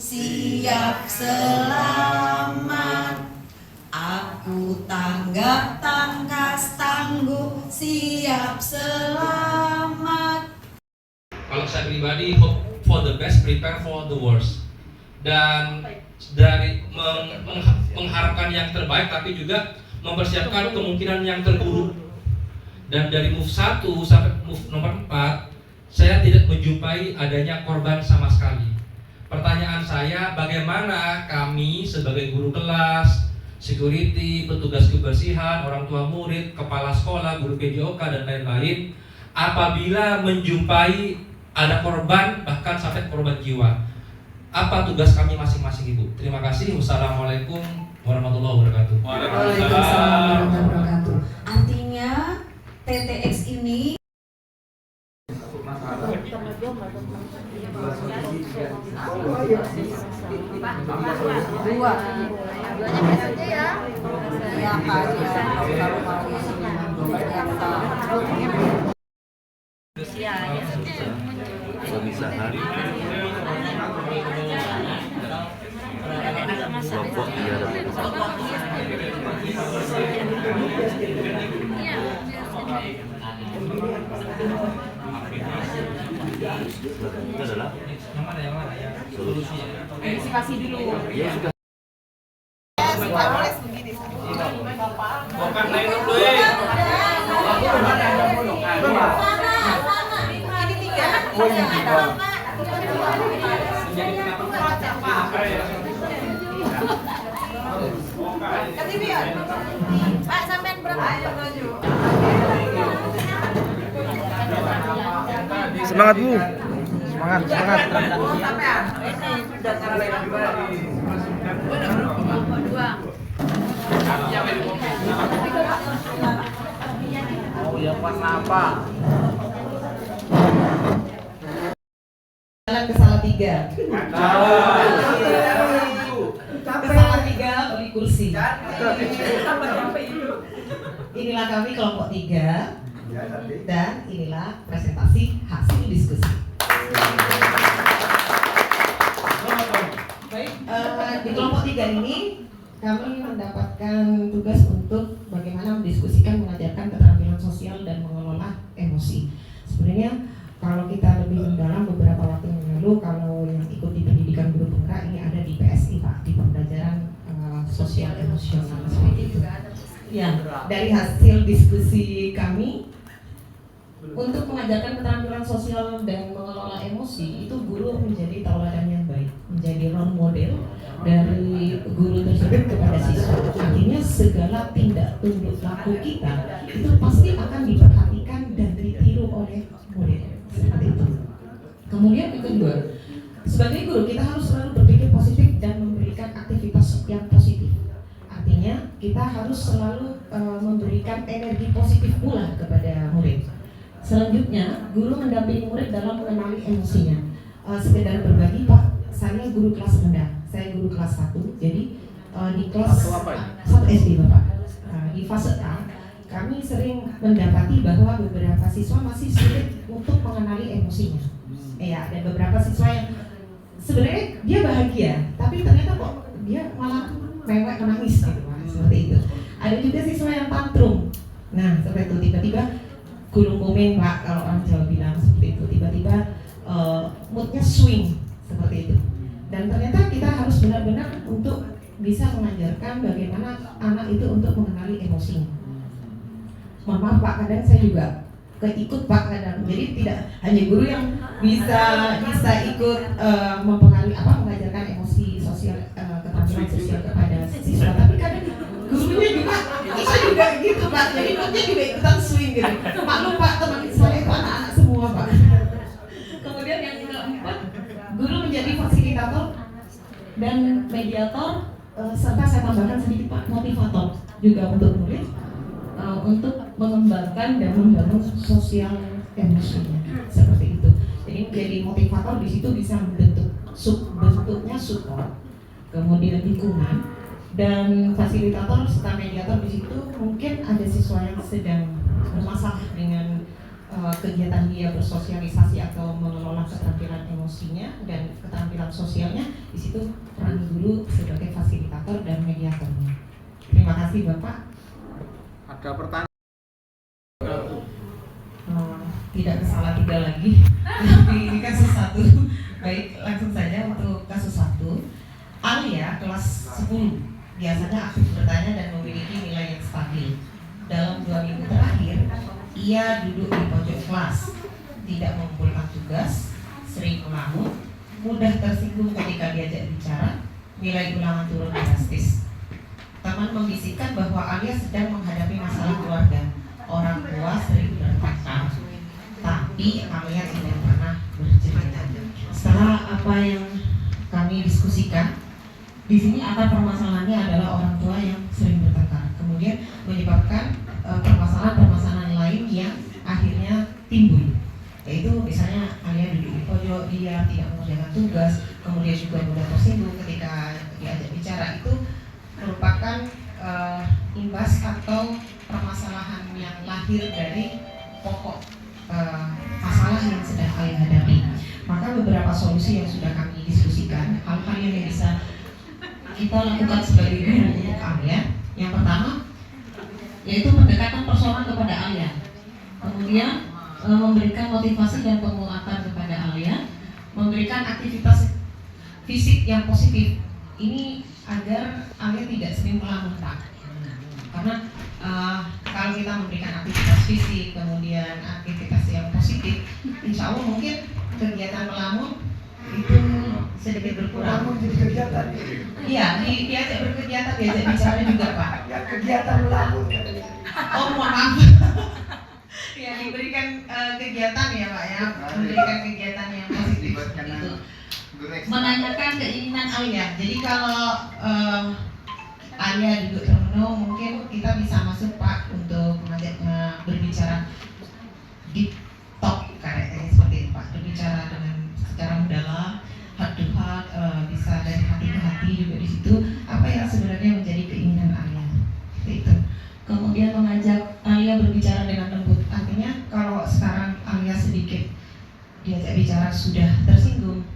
siap selamat. Aku tanggap tangkas tangguh, siap selamat. Kalau saya pribadi, hope for the best, prepare for the worst. Dan dari mengharapkan yang terbaik, tapi juga mempersiapkan kemungkinan yang terburuk. Dan dari move 1 sampai move nomor 4, saya tidak menjumpai adanya korban sama sekali. Pertanyaan saya, bagaimana kami sebagai guru kelas, security, petugas kebersihan, orang tua murid, kepala sekolah, guru PJOK dan lain-lain, apabila menjumpai ada korban, bahkan sampai korban jiwa, apa tugas kami masing-masing Ibu? Terima kasih. Wassalamualaikum warahmatullahi wabarakatuh. Waalaikumsalam warahmatullahi wabarakatuh. Artinya TTX ini dua. Ya pemisahan kelompok itu adalah solusi. Antisipasi dulu. Ya sudah. Begini. Bukan naik dulu. Pak, sampean berapa? Semangat Bu, semangat. Oh ya warna apa? Jalan ke Salatiga. Ke Salatiga beli kursi. Inilah kami kelompok 3 dan inilah presentasi hasil diskusi. Baik, di kelompok 3 ini kami mendapatkan tugas untuk bagaimana mendiskusikan, mengajarkan keterampilan sosial dan mengelola emosi. Sebenarnya kalau kita lebih mendalam beberapa waktu yang lalu, kalau yang ikut di pendidikan guru penggerak ini ada di PSI Pak, di pembelajaran sosial emosional seperti itu. Ya, dari hasil diskusi kami untuk mengajarkan keterampilan sosial dan mengelola emosi, itu guru menjadi tauladan yang baik, menjadi role model dari guru tersebut kepada siswa. Artinya segala tindak tanduk laku kita itu pasti akan diperhatikan dan ditiru oleh murid. Seperti itu. Kemudian yang kedua, sebagai guru kita harus selalu berpikir positif dan memberikan aktivitas yang positif. Artinya kita harus selalu memberikan energi positif pula kepada murid. Selanjutnya, guru mendampingi murid dalam mengenali emosinya. Sekedar berbagi Pak, saya guru kelas rendah, saya guru kelas 1. Jadi di kelas 1 SD Bapak, di fase A, kami sering mendapati bahwa beberapa siswa masih sulit untuk mengenali emosinya. Ya, ada beberapa siswa yang sebenarnya dia bahagia, tapi ternyata kok dia malah mewek menangis gitu, seperti itu. Ada juga siswa yang tantrum. Nah, seperti itu, tiba-tiba gulung booming Pak, kalau orang Jawa bilang seperti itu, tiba-tiba moodnya swing seperti itu. Dan ternyata kita harus benar-benar untuk bisa mengajarkan bagaimana anak itu untuk mengenali emosinya. Mohon maaf Pak, kadang saya juga keikut Pak kadang. Jadi tidak hanya guru yang bisa ikut mengajarkan emosi sosial, keterampilan sosial kepada siswa, tapi kadang gurunya juga gitu Pak. Jadi moodnya juga ikutan swing gitu. Maklum Pak, teman saya itu anak-anak semua Pak. Kemudian yang keempat, guru menjadi fasilitator dan mediator, serta saya tambahkan sedikit Pak, motivator juga untuk murid, untuk mengembangkan dan membangun sosial emosinya seperti itu. Jadi menjadi motivator di situ bisa bentuknya support, kemudian dukungan, dan fasilitator serta mediator di situ mungkin ada siswa yang sedang bermasalah dengan kegiatan dia bersosialisasi atau mengelola keterampilan emosinya dan keterampilan sosialnya, di situ peran guru sebagai fasilitator dan mediatornya. Terima kasih Bapak. Ada pertanyaan? Tidak kesalah tiga lagi, tapi ini kasus 1. Baik, langsung saja untuk kasus 1. Alia kelas 10 biasanya aktif bertanya dan memiliki nilai yang stabil. Dalam 2 minggu terakhir, ia duduk di pojok kelas, tidak mengumpulkan tugas, sering melamun, mudah tersinggung ketika diajak bicara, nilai ulangan turun drastis. Teman membisikkan bahwa Alia sedang menghadapi masalah keluarga. Orang tua sering bertengkar, tapi Alia tidak pernah bercerita. Setelah apa yang kami diskusikan, di sini akar permasalahannya adalah orang tua yang sering bertengkar, kemudian menyebabkan permasalahan-permasalahan lain yang akhirnya timbul, yaitu misalnya Alia duduk di pojok, dia tidak mengerjakan tugas, kemudian juga mudah tersinggung ketika diajak bicara. Itu merupakan imbas atau permasalahan yang lahir dari pokok masalah yang sedang Alia hadapi. Maka beberapa solusi yang sudah kami diskusikan, hal-hal yang bisa kita lakukan sebagai guru untuk Alia. Yang pertama yaitu pendekatan personal kepada Alia, kemudian memberikan motivasi dan penguatan kepada Alia, memberikan aktivitas fisik yang positif. Ini agar Alia tidak sering melamun, Pak. Karena kalau kita memberikan aktivitas fisik, kemudian aktivitas yang positif, insya Allah mungkin kegiatan melamun itu sedikit berkurang. Jadi kegiatan. Iya, diajak berkegiatan, diajak bicara juga, Pak. Ya, kegiatan melamun. Oh, mohon maaf. Ya, diberikan kegiatan ya, Pak ya, memberikan kegiatan yang positif gitu. Menanyakan keinginan Alia. Jadi kalau Alia duduk termenung, mungkin kita bisa masuk Pak untuk mengajaknya berbicara deep talk kayak seperti itu Pak, berbicara dengan secara mendalam, heart to heart, bisa dari hati ke hati juga di situ. Apa yang sebenarnya menjadi keinginan Alia, seperti itu. Kemudian mengajak Alia berbicara dengan lembut. Artinya kalau sekarang Alia sedikit diajak bicara sudah tersinggung,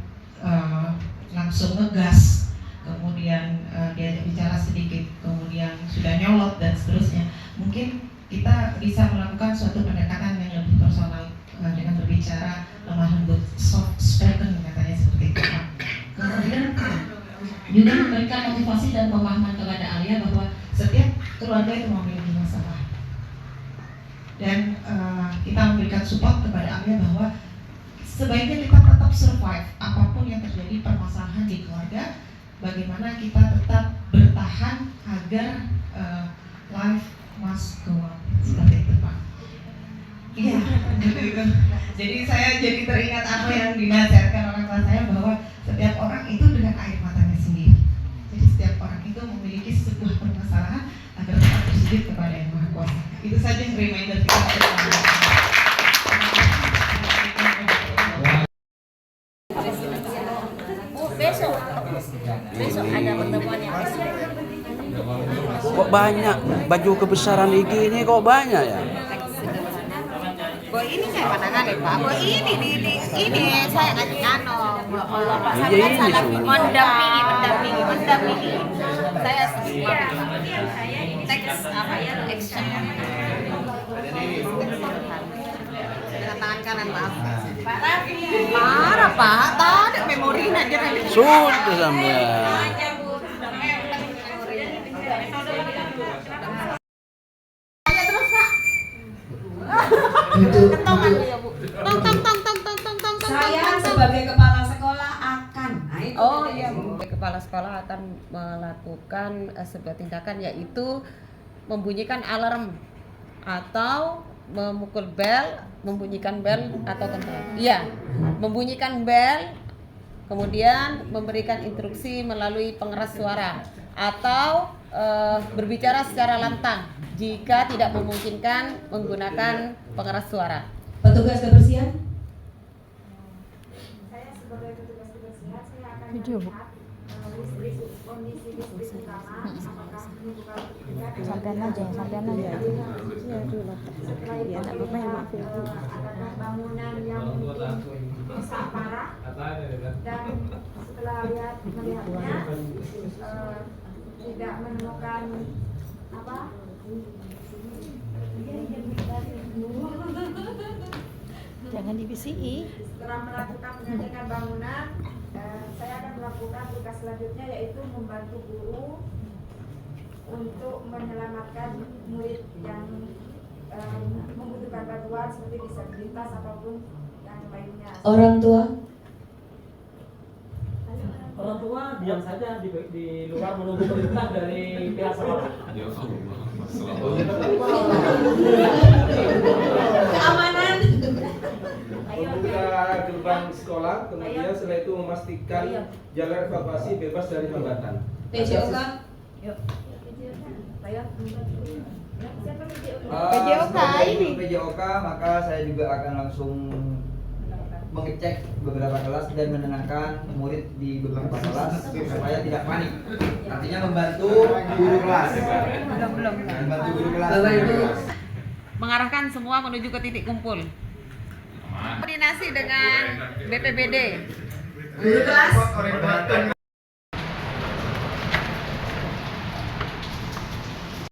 langsung ngegas, kemudian diajak bicara sedikit, kemudian sudah nyolot dan seterusnya. Mungkin kita bisa melakukan suatu pendekatan yang lebih personal dengan berbicara lemah lembut, soft spoken katanya seperti itu. Kemudian juga memberikan motivasi dan pemahaman kepada Alia bahwa setiap keluarga itu memiliki masalah, dan kita memberikan support kepada Alia bahwa sebaiknya kita tetap survive apapun yang terjadi permasalahan di keluarga. Bagaimana kita tetap bertahan agar life must go on, seperti itu Pak. Iya, jadi saya jadi teringat apa yang dinasihatkan orang tua saya, bahwa setiap orang itu dengan air matanya sendiri. Jadi setiap orang itu memiliki sebuah permasalahan agar tetap bersujud kepada Yang Maha Kuasa. Itu saja reminder kita. Besok ada pertemuan yang Kok banyak baju kebesaran IG ini kok banyak ya? Kok ini saya pandangan ya Pak. Kok ini saya ngasih Allah Pak Iya, saya ini salah semua. mendampingi. Saya teks apa ya action dengan tangan kanan maaf. Pak Raffi. Marah Pak, tadi memori aja. Sudah sampai. Saya sebagai kepala sekolah akan. Nah, itu Oh dia. iya, kepala sekolah akan melakukan sebuah tindakan, yaitu membunyikan alarm atau memukul bel, membunyikan bel atau kental. Iya, membunyikan bel, kemudian memberikan instruksi melalui pengeras suara atau berbicara secara lantang jika tidak memungkinkan menggunakan pengeras suara. Petugas kebersihan. Saya sebagai petugas kebersihan, saya akan melihat kondisi listrik utama, apakah menimbulkan kepentingan? Sampean aja. Setelah itu adakah bangunan yang mungkin rusak parah? Dan setelah melihatnya tidak menemukan apa? Jangan dibisiki. Setelah melakukan pengecekan bangunan, saya akan melakukan tugas selanjutnya yaitu membantu guru untuk menyelamatkan murid yang membutuhkan bantuan seperti disabilitas ataupun yang lainnya. Orang tua? Orang tua diam saja di luar menunggu perintah dari pihak sekolah. Keamanan. Membuka gerbang sekolah, kemudian setelah itu memastikan jalur evakuasi bebas dari hambatan. PJOK? PJOK, maka saya juga akan langsung mengecek beberapa kelas dan menenangkan murid di beberapa kelas supaya tidak panik. Artinya membantu guru kelas. Membantu guru kelas. Mengarahkan semua menuju ke titik kumpul. Koordinasi dengan BPBD. Guru kelas.